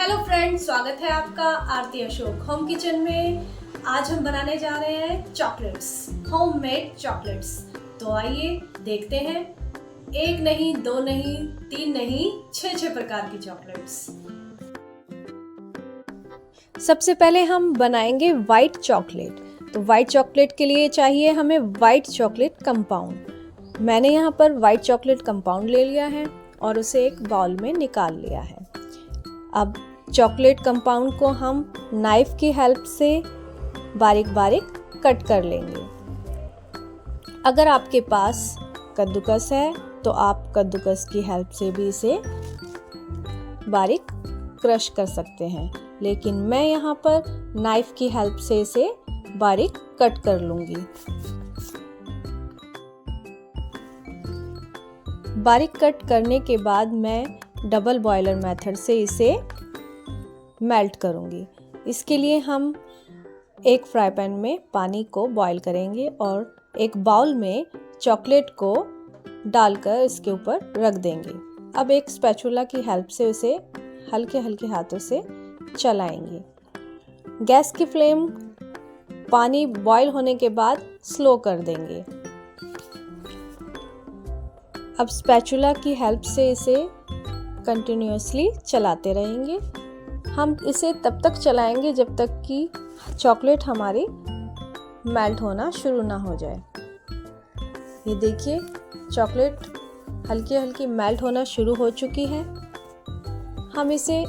Hello friends, स्वागत है आपका आरती अशोक होम किचन में। आज हम बनाने जा रहे हैं चॉकलेट्स, होममेड चॉकलेट्स। तो आइए देखते हैं, एक नहीं, दो नहीं, तीन नहीं, छह प्रकार की चॉकलेट्स। सबसे पहले हम बनाएंगे वाइट चॉकलेट। तो वाइट चॉकलेट के लिए चाहिए हमें वाइट चॉकलेट कंपाउंड। मैंने यहाँ पर वाइट चॉकलेट कंपाउंड ले लिया है और उसे एक बाउल में निकाल लिया है। अब चॉकलेट कंपाउंड को हम नाइफ की हेल्प से बारीक बारीक कट कर लेंगे। अगर आपके पास कद्दूकस है तो आप कद्दूकस की हेल्प से भी इसे बारीक क्रश कर सकते हैं, लेकिन मैं यहाँ पर नाइफ की हेल्प से इसे बारीक कट कर लूँगी। बारीक कट करने के बाद मैं डबल बॉयलर मेथड से इसे मेल्ट करूँगी। इसके लिए हम एक फ्राई पैन में पानी को बॉईल करेंगे और एक बाउल में चॉकलेट को डालकर इसके ऊपर रख देंगे। अब एक स्पैचुला की हेल्प से उसे हल्के हल्के हाथों से चलाएंगे। गैस की फ्लेम पानी बॉईल होने के बाद स्लो कर देंगे। अब स्पैचुला की हेल्प से इसे कंटिन्यूअसली चलाते रहेंगे। हम इसे तब तक चलाएंगे जब तक कि चॉकलेट हमारी मेल्ट होना शुरू ना हो जाए। ये देखिए, चॉकलेट हल्की हल्की मेल्ट होना शुरू हो चुकी है। हम इसे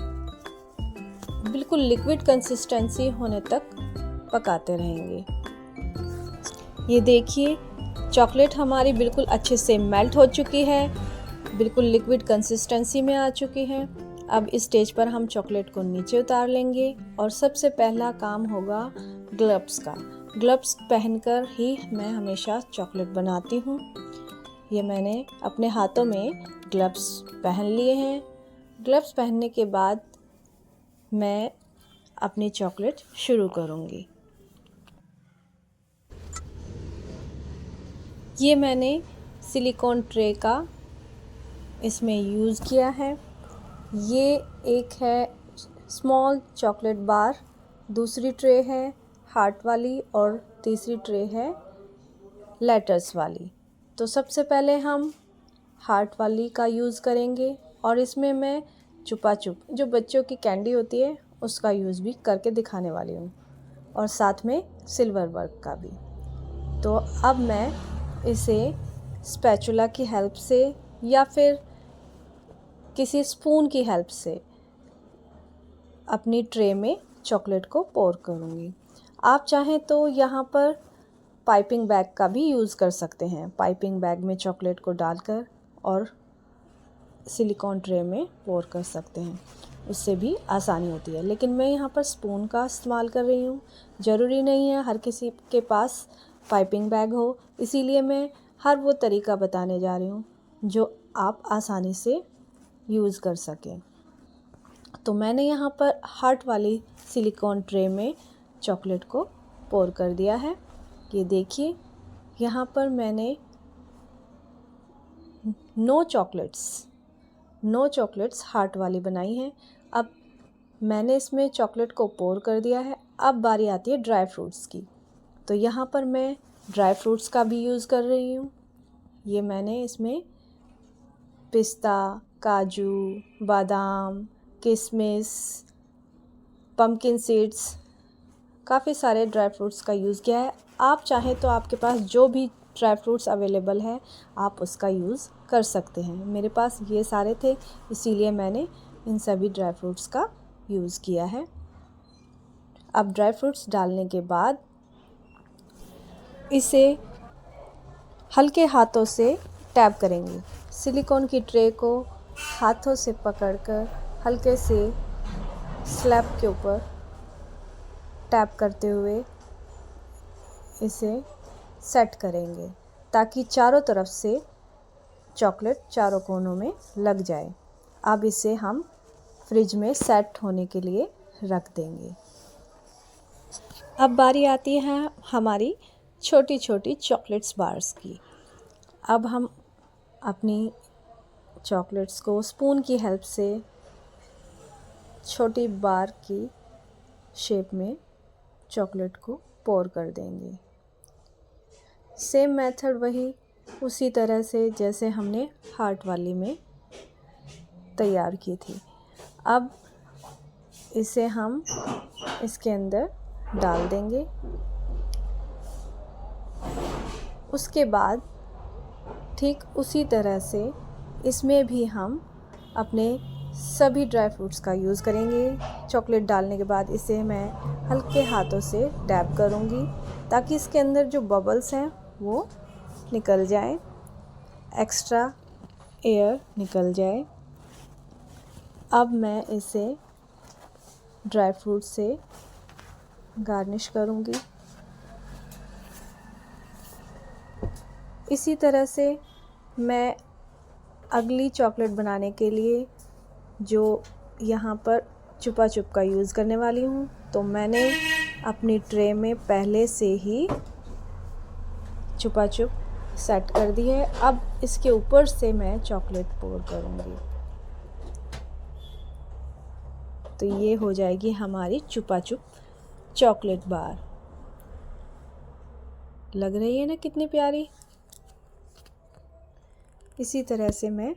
बिल्कुल लिक्विड कंसिस्टेंसी होने तक पकाते रहेंगे। ये देखिए, चॉकलेट हमारी बिल्कुल अच्छे से मेल्ट हो चुकी है, बिल्कुल लिक्विड कंसिस्टेंसी में आ चुकी है। अब इस स्टेज पर हम चॉकलेट को नीचे उतार लेंगे और सबसे पहला काम होगा ग्लव्स का। ग्लव्स पहनकर ही मैं हमेशा चॉकलेट बनाती हूँ। ये मैंने अपने हाथों में ग्लव्स पहन लिए हैं। ग्लव्स पहनने के बाद मैं अपनी चॉकलेट शुरू करूँगी। ये मैंने सिलिकॉन ट्रे का इसमें यूज़ किया है। ये एक है स्मॉल चॉकलेट बार, दूसरी ट्रे है हार्ट वाली और तीसरी ट्रे है लेटर्स वाली। तो सबसे पहले हम हार्ट वाली का यूज़ करेंगे और इसमें मैं चुपा चुप जो बच्चों की कैंडी होती है उसका यूज़ भी करके दिखाने वाली हूँ, और साथ में सिल्वर वर्क का भी। तो अब मैं इसे स्पैचुला की हेल्प से या फिर किसी स्पून की हेल्प से अपनी ट्रे में चॉकलेट को पोर करूँगी। आप चाहें तो यहाँ पर पाइपिंग बैग का भी यूज़ कर सकते हैं। पाइपिंग बैग में चॉकलेट को डालकर और सिलिकॉन ट्रे में पोर कर सकते हैं, उससे भी आसानी होती है। लेकिन मैं यहाँ पर स्पून का इस्तेमाल कर रही हूँ। ज़रूरी नहीं है हर किसी के पास पाइपिंग बैग हो, इसीलिए मैं हर वो तरीका बताने जा रही हूँ जो आप आसानी से यूज़ कर सकें। तो मैंने यहाँ पर हार्ट वाली सिलिकॉन ट्रे में चॉकलेट को पोर कर दिया है। ये देखिए, यहाँ पर मैंने 9 चॉकलेट्स हार्ट वाली बनाई हैं। अब मैंने इसमें चॉकलेट को पोर कर दिया है। अब बारी आती है ड्राई फ्रूट्स की। तो यहाँ पर मैं ड्राई फ्रूट्स का भी यूज़ कर रही हूँ। ये मैंने इसमें पिस्ता, काजू, बादाम, किशमिश, पम्पकिन सीड्स, काफ़ी सारे ड्राई फ्रूट्स का यूज़ किया है। आप चाहें तो आपके पास जो भी ड्राई फ्रूट्स अवेलेबल है आप उसका यूज़ कर सकते हैं। मेरे पास ये सारे थे, इसीलिए मैंने इन सभी ड्राई फ्रूट्स का यूज़ किया है। अब ड्राई फ्रूट्स डालने के बाद इसे हल्के हाथों से टैप करेंगे। सिलिकॉन की ट्रे को हाथों से पकड़कर हल्के से स्लैब के ऊपर टैप करते हुए इसे सेट करेंगे ताकि चारों तरफ से चॉकलेट चारों कोनों में लग जाए। अब इसे हम फ्रिज में सेट होने के लिए रख देंगे। अब बारी आती है हमारी छोटी छोटी चॉकलेट्स बार्स की। अब हम अपनी चॉकलेट्स को स्पून की हेल्प से छोटी बार की शेप में चॉकलेट को पोर कर देंगे। सेम मेथड वही उसी तरह से जैसे हमने हार्ट वाली में तैयार की थी। अब इसे हम इसके अंदर डाल देंगे। उसके बाद ठीक उसी तरह से इसमें भी हम अपने सभी ड्राई फ्रूट्स का यूज़ करेंगे। चॉकलेट डालने के बाद इसे मैं हल्के हाथों से डैब करूँगी ताकि इसके अंदर जो बबल्स हैं वो निकल जाए, एक्स्ट्रा एयर निकल जाए। अब मैं इसे ड्राई फ्रूट से गार्निश करूँगी। इसी तरह से मैं अगली चॉकलेट बनाने के लिए जो यहाँ पर चुपा चुप का यूज़ करने वाली हूँ, तो मैंने अपनी ट्रे में पहले से ही चुपा चुप सेट कर दी है। अब इसके ऊपर से मैं चॉकलेट पोर करूँगी, तो ये हो जाएगी हमारी चुपा चुप चॉकलेट बार। लग रही है ना कितनी प्यारी। इसी तरह से मैं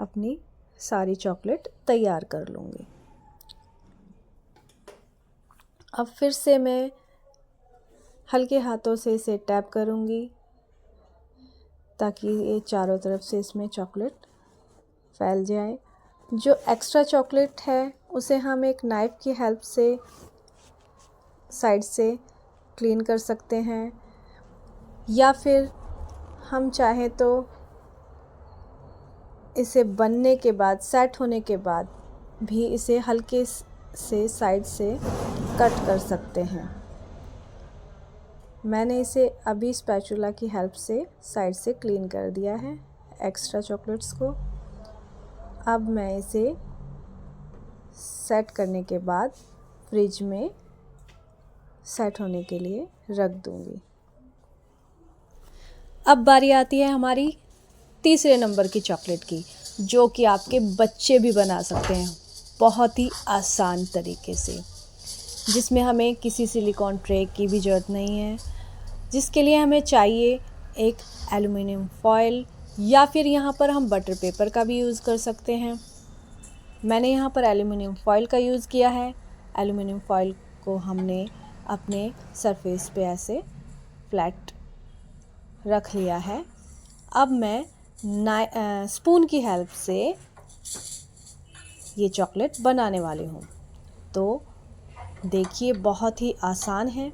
अपनी सारी चॉकलेट तैयार कर लूँगी। अब फिर से मैं हल्के हाथों से इसे टैप करूँगी ताकि ये चारों तरफ से इसमें चॉकलेट फैल जाए। जो एक्स्ट्रा चॉकलेट है उसे हम एक नाइफ़ की हेल्प से साइड से क्लीन कर सकते हैं, या फिर हम चाहें तो इसे बनने के बाद, सेट होने के बाद भी इसे हल्के से साइड से कट कर सकते हैं। मैंने इसे अभी स्पैचुला की हेल्प से साइड से क्लीन कर दिया है एक्स्ट्रा चॉकलेट्स को। अब मैं इसे सेट करने के बाद फ्रिज में सेट होने के लिए रख दूँगी। अब बारी आती है हमारी तीसरे नंबर की चॉकलेट की, जो कि आपके बच्चे भी बना सकते हैं बहुत ही आसान तरीके से, जिसमें हमें किसी सिलिकॉन ट्रे की भी ज़रूरत नहीं है। जिसके लिए हमें चाहिए एक एल्युमिनियम फॉयल, या फिर यहाँ पर हम बटर पेपर का भी यूज़ कर सकते हैं। मैंने यहाँ पर एल्युमिनियम फॉयल का यूज़ किया है। एल्युमिनियम फॉयल को हमने अपने सरफेस पे ऐसे फ्लैट रख लिया है। अब मैं स्पून की हेल्प से ये चॉकलेट बनाने वाली हूँ। तो देखिए बहुत ही आसान है।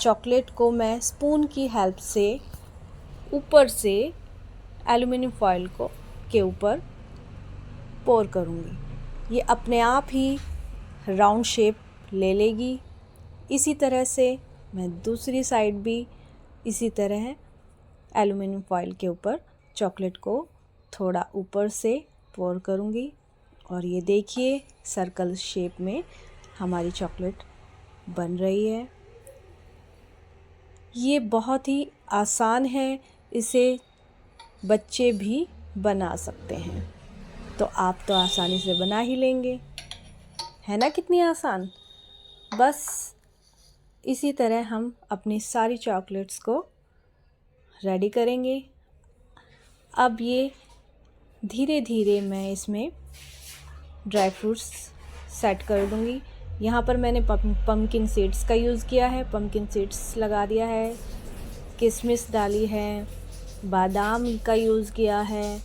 चॉकलेट को मैं स्पून की हेल्प से ऊपर से एल्युमिनियम फॉयल के ऊपर पोर करूँगी। ये अपने आप ही राउंड शेप ले लेगी। इसी तरह से मैं दूसरी साइड भी इसी तरह एल्युमिनियम फॉयल के ऊपर चॉकलेट को थोड़ा ऊपर से पोर करूँगी, और ये देखिए सर्कल शेप में हमारी चॉकलेट बन रही है। ये बहुत ही आसान है, इसे बच्चे भी बना सकते हैं। तो आप तो आसानी से बना ही लेंगे, है ना कितनी आसान। बस इसी तरह हम अपनी सारी चॉकलेट्स को रेडी करेंगे। अब ये धीरे धीरे मैं इसमें ड्राई फ्रूट्स सेट कर दूँगी। यहाँ पर मैंने पम्पकिन सीड्स का यूज़ किया है, पम्पकिन सीड्स लगा दिया है, किशमिश डाली है, बादाम का यूज़ किया है।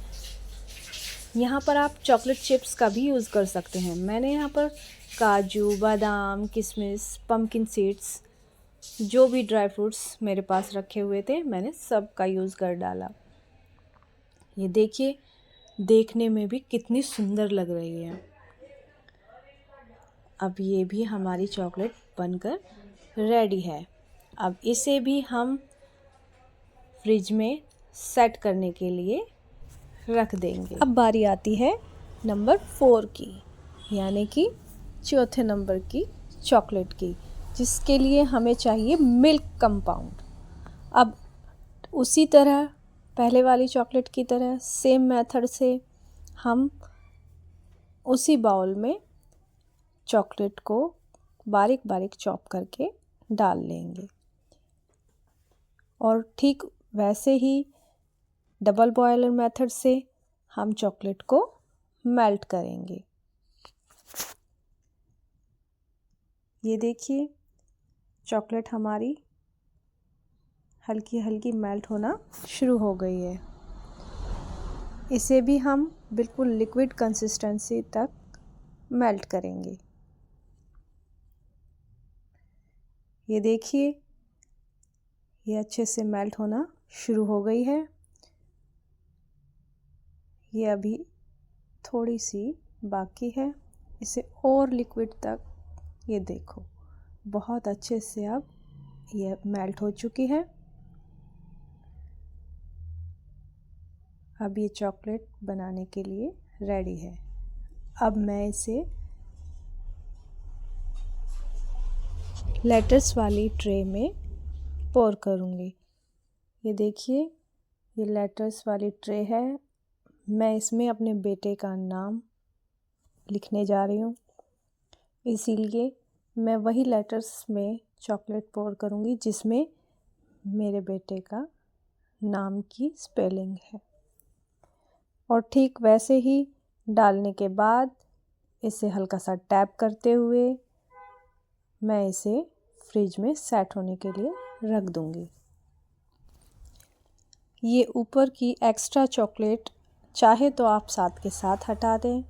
यहाँ पर आप चॉकलेट चिप्स का भी यूज़ कर सकते हैं। मैंने यहाँ पर काजू, बादाम, किशमिश, पम्पकिन सीड्स, जो भी ड्राई फ्रूट्स मेरे पास रखे हुए थे मैंने सब का यूज़ कर डाला। ये देखिए देखने में भी कितनी सुंदर लग रही है। अब ये भी हमारी चॉकलेट बनकर रेडी है। अब इसे भी हम फ्रिज में सेट करने के लिए रख देंगे। अब बारी आती है नंबर 4 की, यानी कि चौथे नंबर की चॉकलेट की, जिसके लिए हमें चाहिए मिल्क कंपाउंड। अब उसी तरह पहले वाली चॉकलेट की तरह सेम मेथड से हम उसी बाउल में चॉकलेट को बारीक बारीक चॉप करके डाल लेंगे और ठीक वैसे ही डबल बॉयलर मेथड से हम चॉकलेट को मेल्ट करेंगे। ये देखिए चॉकलेट हमारी हल्की हल्की मेल्ट होना शुरू हो गई है। इसे भी हम बिल्कुल लिक्विड कंसिस्टेंसी तक मेल्ट करेंगे। ये देखिए ये अच्छे से मेल्ट होना शुरू हो गई है। ये अभी थोड़ी सी बाकी है, इसे और लिक्विड तक, ये देखो बहुत अच्छे से अब ये मेल्ट हो चुकी है। अब ये चॉकलेट बनाने के लिए रेडी है। अब मैं इसे लेटर्स वाली ट्रे में पोर करूँगी। ये देखिए ये लेटर्स वाली ट्रे है। मैं इसमें अपने बेटे का नाम लिखने जा रही हूँ, इसीलिए मैं वही लेटर्स में चॉकलेट पोर करूँगी जिसमें मेरे बेटे का नाम की स्पेलिंग है। और ठीक वैसे ही डालने के बाद इसे हल्का सा टैप करते हुए मैं इसे फ्रिज में सेट होने के लिए रख दूँगी। ये ऊपर की एक्स्ट्रा चॉकलेट चाहे तो आप साथ के साथ हटा दें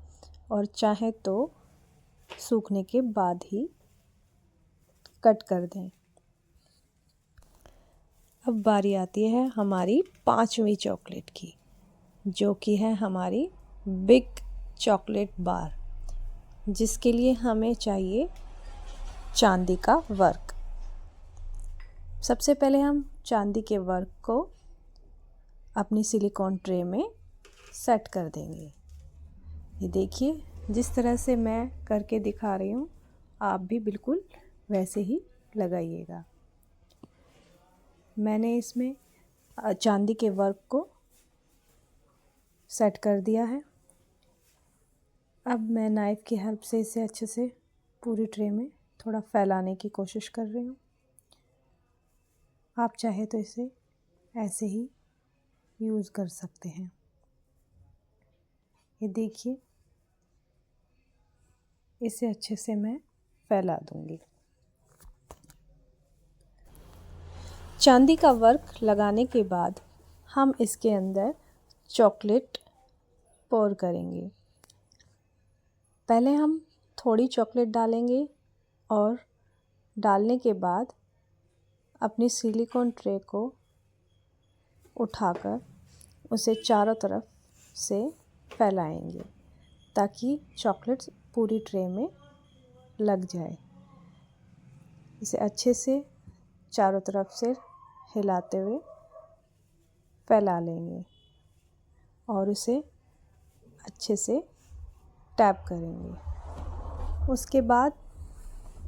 और चाहे तो सूखने के बाद ही कट कर दें। अब बारी आती है हमारी 5वीं चॉकलेट की, जो कि है हमारी बिग चॉकलेट बार, जिसके लिए हमें चाहिए चांदी का वर्क। सबसे पहले हम चांदी के वर्क को अपनी सिलिकॉन ट्रे में सेट कर देंगे। ये देखिए जिस तरह से मैं करके दिखा रही हूँ आप भी बिल्कुल वैसे ही लगाइएगा। मैंने इसमें चांदी के वर्क को सेट कर दिया है। अब मैं नाइफ़ की हेल्प से इसे अच्छे से पूरी ट्रे में थोड़ा फैलाने की कोशिश कर रही हूँ। आप चाहे तो इसे ऐसे ही यूज़ कर सकते हैं। ये देखिए इसे अच्छे से मैं फैला दूँगी। चांदी का वर्क लगाने के बाद हम इसके अंदर चॉकलेट पोर करेंगे। पहले हम थोड़ी चॉकलेट डालेंगे और डालने के बाद अपनी सिलिकॉन ट्रे को उठाकर उसे चारों तरफ से फैलाएंगे ताकि चॉकलेट पूरी ट्रे में लग जाए। इसे अच्छे से चारों तरफ से हिलाते हुए फैला लेंगे और उसे अच्छे से टैप करेंगे। उसके बाद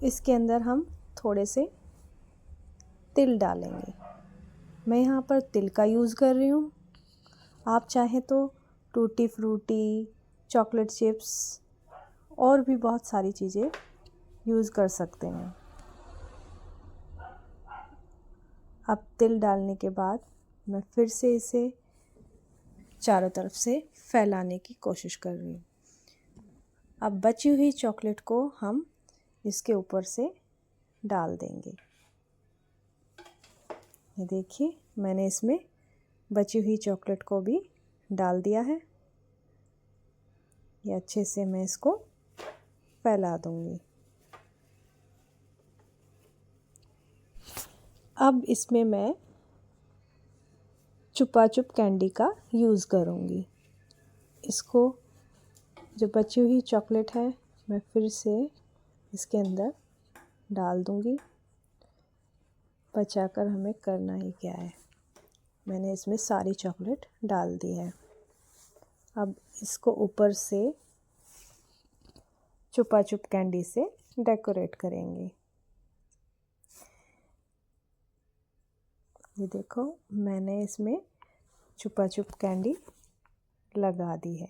इसके अंदर हम थोड़े से तिल डालेंगे। मैं यहाँ पर तिल का यूज़ कर रही हूँ। आप चाहें तो टूटी फ्रूटी, चॉकलेट चिप्स और भी बहुत सारी चीज़ें यूज़ कर सकते हैं। अब तिल डालने के बाद मैं फिर से इसे चारों तरफ से फैलाने की कोशिश कर रही हूँ। अब बची हुई चॉकलेट को हम इसके ऊपर से डाल देंगे। ये देखिए मैंने इसमें बची हुई चॉकलेट को भी डाल दिया है। ये अच्छे से मैं इसको फैला दूँगी। अब इसमें मैं चुपा चुप कैंडी का यूज़ करूँगी। इसको जो बची हुई चॉकलेट है मैं फिर से इसके अंदर डाल दूँगी। बचाकर हमें करना ही क्या है, मैंने इसमें सारी चॉकलेट डाल दी है। अब इसको ऊपर से चुपा चुप कैंडी से डेकोरेट करेंगे। ये देखो मैंने इसमें चुपा चुप कैंडी लगा दी है।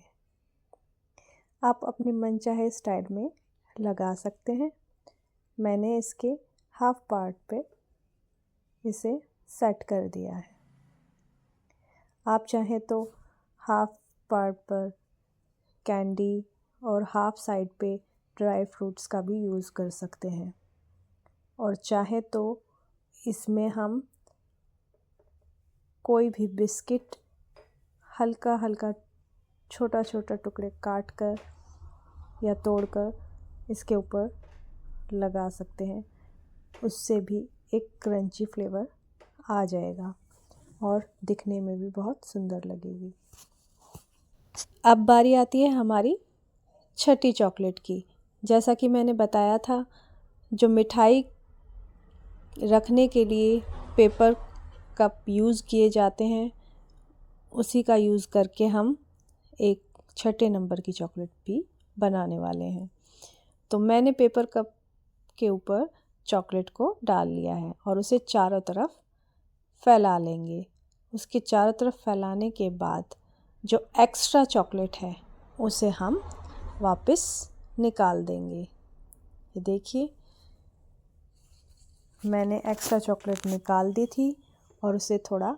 आप अपनी मनचाहे स्टाइल में लगा सकते हैं। मैंने इसके हाफ पार्ट पे इसे सेट कर दिया है। आप चाहें तो हाफ पार्ट पर कैंडी और हाफ साइड पे ड्राई फ्रूट्स का भी यूज़ कर सकते हैं, और चाहे तो इसमें हम कोई भी बिस्किट हल्का हल्का छोटा छोटा टुकड़े काट कर या तोड़कर इसके ऊपर लगा सकते हैं। उससे भी एक क्रंची फ्लेवर आ जाएगा और दिखने में भी बहुत सुंदर लगेगी। अब बारी आती है हमारी छठी चॉकलेट की। जैसा कि मैंने बताया था, जो मिठाई रखने के लिए पेपर कप यूज़ किए जाते हैं, उसी का यूज़ करके हम एक छठे नंबर की चॉकलेट भी बनाने वाले हैं। तो मैंने पेपर कप के ऊपर चॉकलेट को डाल लिया है और उसे चारों तरफ फैला लेंगे। उसके चारों तरफ फैलाने के बाद जो एक्स्ट्रा चॉकलेट है उसे हम वापस निकाल देंगे। ये देखिए, मैंने एक्स्ट्रा चॉकलेट निकाल दी थी और उसे थोड़ा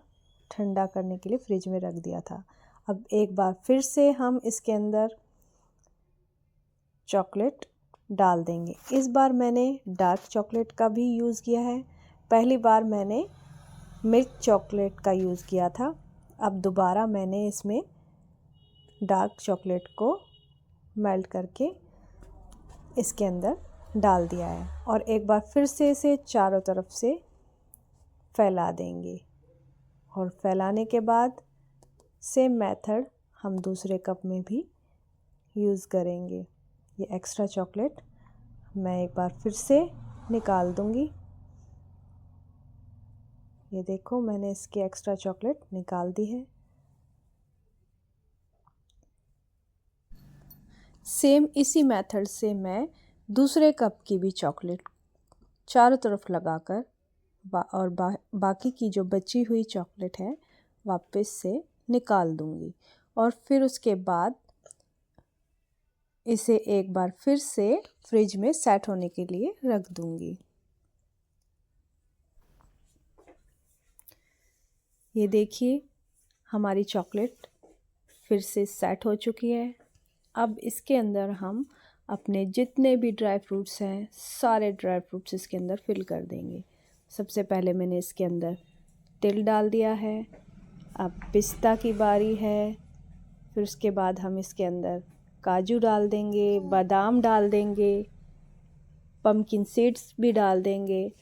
ठंडा करने के लिए फ्रिज में रख दिया था। अब एक बार फिर से हम इसके अंदर चॉकलेट डाल देंगे। इस बार मैंने डार्क चॉकलेट का भी यूज़ किया है। पहली बार मैंने मिल्क चॉकलेट का यूज़ किया था। अब दोबारा मैंने इसमें डार्क चॉकलेट को मेल्ट करके इसके अंदर डाल दिया है और एक बार फिर से इसे चारों तरफ से फैला देंगे। और फैलाने के बाद सेम मेथड हम दूसरे कप में भी यूज़ करेंगे। ये एक्स्ट्रा चॉकलेट मैं एक बार फिर से निकाल दूंगी। ये देखो, मैंने इसकी एक्स्ट्रा चॉकलेट निकाल दी है। सेम इसी मेथड से मैं दूसरे कप की भी चॉकलेट चारों तरफ लगाकर और बाकी की जो बची हुई चॉकलेट है वापस से निकाल दूंगी और फिर उसके बाद इसे एक बार फिर से फ्रिज में सेट होने के लिए रख दूंगी। ये देखिए, हमारी चॉकलेट फिर से सेट हो चुकी है। अब इसके अंदर हम अपने जितने भी ड्राई फ्रूट्स हैं सारे ड्राई फ्रूट्स इसके अंदर फिल कर देंगे। सबसे पहले मैंने इसके अंदर तिल डाल दिया है। अब पिस्ता की बारी है। फिर उसके बाद हम इसके अंदर काजू डाल देंगे, बादाम डाल देंगे, पम्पकिन सीड्स भी डाल देंगे।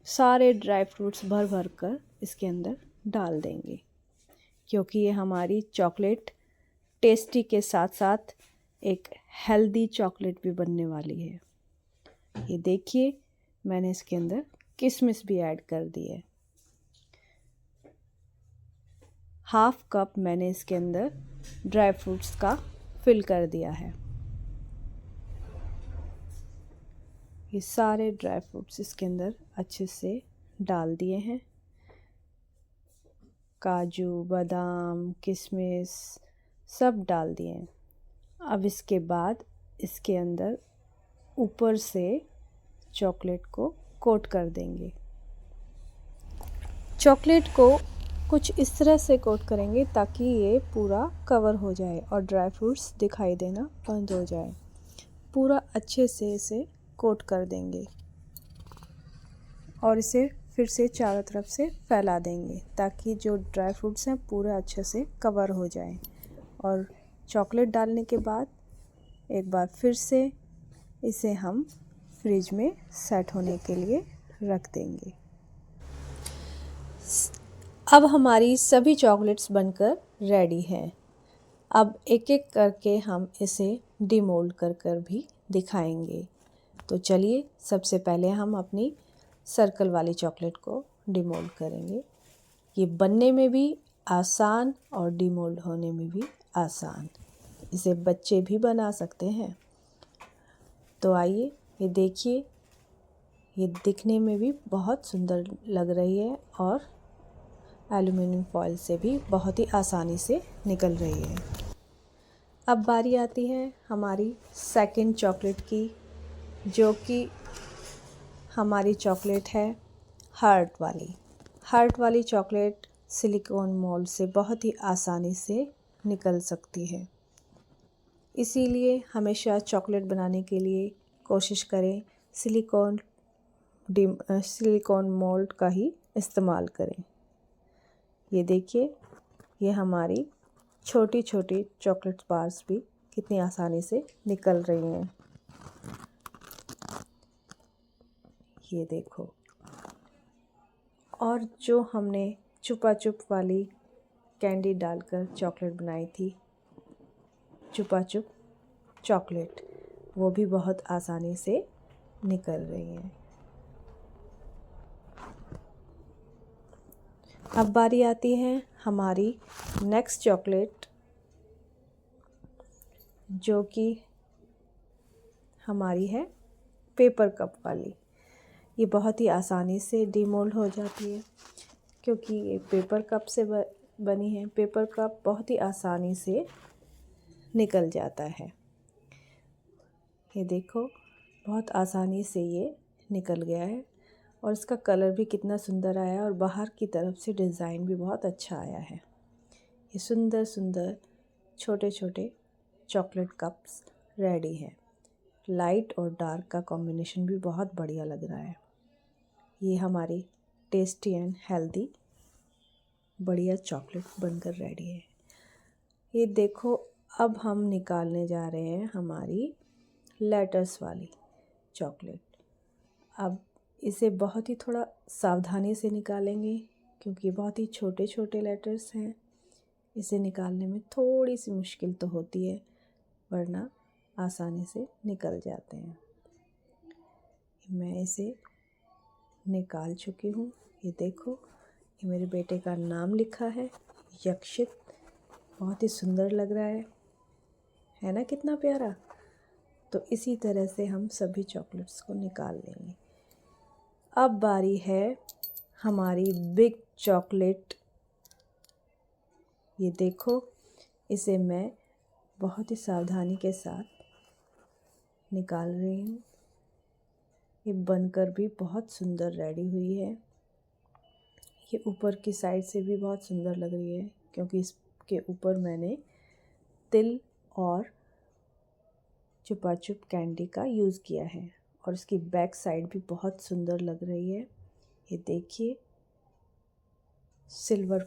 सारे ड्राई फ्रूट्स भर भर कर इसके अंदर डाल देंगे, क्योंकि ये हमारी चॉकलेट टेस्टी के साथ साथ एक हेल्दी चॉकलेट भी बनने वाली है। ये देखिए, मैंने इसके अंदर किशमिश भी ऐड कर दी है। हाफ कप मैंने इसके अंदर ड्राई फ्रूट्स का फिल कर दिया है। ये सारे ड्राई फ्रूट्स इसके अंदर अच्छे से डाल दिए हैं। काजू, बादाम, किशमिश सब डाल दिए हैं। अब इसके बाद इसके अंदर ऊपर से चॉकलेट को कोट कर देंगे। चॉकलेट को कुछ इस तरह से कोट करेंगे ताकि ये पूरा कवर हो जाए और ड्राई फ्रूट्स दिखाई देना बंद हो जाए। पूरा अच्छे से इसे कोट कर देंगे और इसे फिर से चारों तरफ से फैला देंगे ताकि जो ड्राई फ्रूट्स हैं पूरा अच्छे से कवर हो जाए। और चॉकलेट डालने के बाद एक बार फिर से इसे हम फ्रिज में सेट होने के लिए रख देंगे। अब हमारी सभी चॉकलेट्स बनकर रेडी हैं। अब एक एक करके हम इसे डिमोल्ड कर कर भी दिखाएंगे। तो चलिए, सबसे पहले हम अपनी सर्कल वाली चॉकलेट को डिमोल्ड करेंगे। ये बनने में भी आसान और डिमोल्ड होने में भी आसान। इसे बच्चे भी बना सकते हैं। तो आइए, ये देखिए, ये दिखने में भी बहुत सुंदर लग रही है और एल्युमिनियम फॉइल से भी बहुत ही आसानी से निकल रही है। अब बारी आती है हमारी सेकंड चॉकलेट की, जो कि हमारी चॉकलेट है हार्ट वाली। हार्ट वाली चॉकलेट सिलिकॉन मोल्ड से बहुत ही आसानी से निकल सकती है, इसीलिए हमेशा चॉकलेट बनाने के लिए कोशिश करें सिलिकॉन मोल्ड का ही इस्तेमाल करें। ये देखिए, ये हमारी छोटी छोटी चॉकलेट बार्स भी कितनी आसानी से निकल रही हैं। ये देखो। और जो हमने चुपा चुप वाली कैंडी डालकर चॉकलेट बनाई थी, चुपा चुप चॉकलेट, वो भी बहुत आसानी से निकल रही हैं। अब बारी आती है हमारी नेक्स्ट चॉकलेट, जो कि हमारी है पेपर कप वाली। ये बहुत ही आसानी से डीमोल्ड हो जाती है, क्योंकि ये पेपर कप से बनी है। पेपर कप बहुत ही आसानी से निकल जाता है। ये देखो, बहुत आसानी से ये निकल गया है और इसका कलर भी कितना सुंदर आया है और बाहर की तरफ से डिज़ाइन भी बहुत अच्छा आया है। ये सुंदर सुंदर छोटे छोटे चॉकलेट कप्स रेडी हैं। लाइट और डार्क का कॉम्बिनेशन भी बहुत बढ़िया लग रहा है। ये हमारी टेस्टी एंड हेल्दी बढ़िया चॉकलेट बनकर रेडी है। ये देखो, अब हम निकालने जा रहे हैं हमारी लेटर्स वाली चॉकलेट। अब इसे बहुत ही थोड़ा सावधानी से निकालेंगे, क्योंकि बहुत ही छोटे छोटे लेटर्स हैं। इसे निकालने में थोड़ी सी मुश्किल तो होती है, वरना आसानी से निकल जाते हैं। मैं इसे निकाल चुकी हूँ। ये देखो, ये मेरे बेटे का नाम लिखा है, यक्षित। बहुत ही सुंदर लग रहा है ना, कितना प्यारा। तो इसी तरह से हम सभी चॉकलेट्स को निकाल लेंगे। अब बारी है हमारी बिग चॉकलेट। ये देखो, इसे मैं बहुत ही सावधानी के साथ निकाल रही हूँ। ये बनकर भी बहुत सुंदर रेडी हुई है। ये ऊपर की साइड से भी बहुत सुंदर लग रही है, क्योंकि इसके ऊपर मैंने तिल और चुपा चुप कैंडी का यूज़ किया है। और इसकी बैक साइड भी बहुत सुंदर लग रही है। ये देखिए, सिल्वर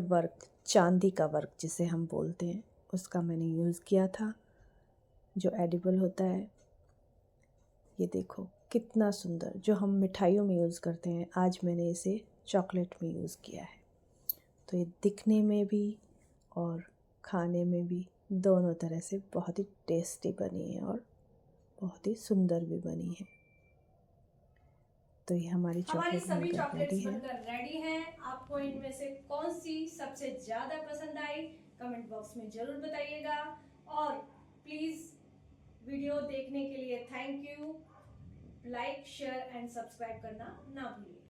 वर्क, चांदी का वर्क जिसे हम बोलते हैं, उसका मैंने यूज़ किया था, जो एडिबल होता है। ये देखो कितना सुंदर, जो हम मिठाइयों में यूज़ करते हैं, आज मैंने इसे चॉकलेट में यूज़ किया है। तो ये दिखने में भी और खाने में भी दोनों तरह से बहुत ही टेस्टी बनी है और बहुत ही सुंदर भी बनी है। तो ये हमारी चॉकलेट सभी बनकर रेडी चॉकलेट्स है। बनकर रेडी हैं। आपको इनमें से कौन सी सबसे ज्यादा पसंद आई, कमेंट बॉक्स में जरूर बताइएगा। और प्लीज वीडियो देखने के लिए thank you. Like, share and subscribe करना ना भूलिए।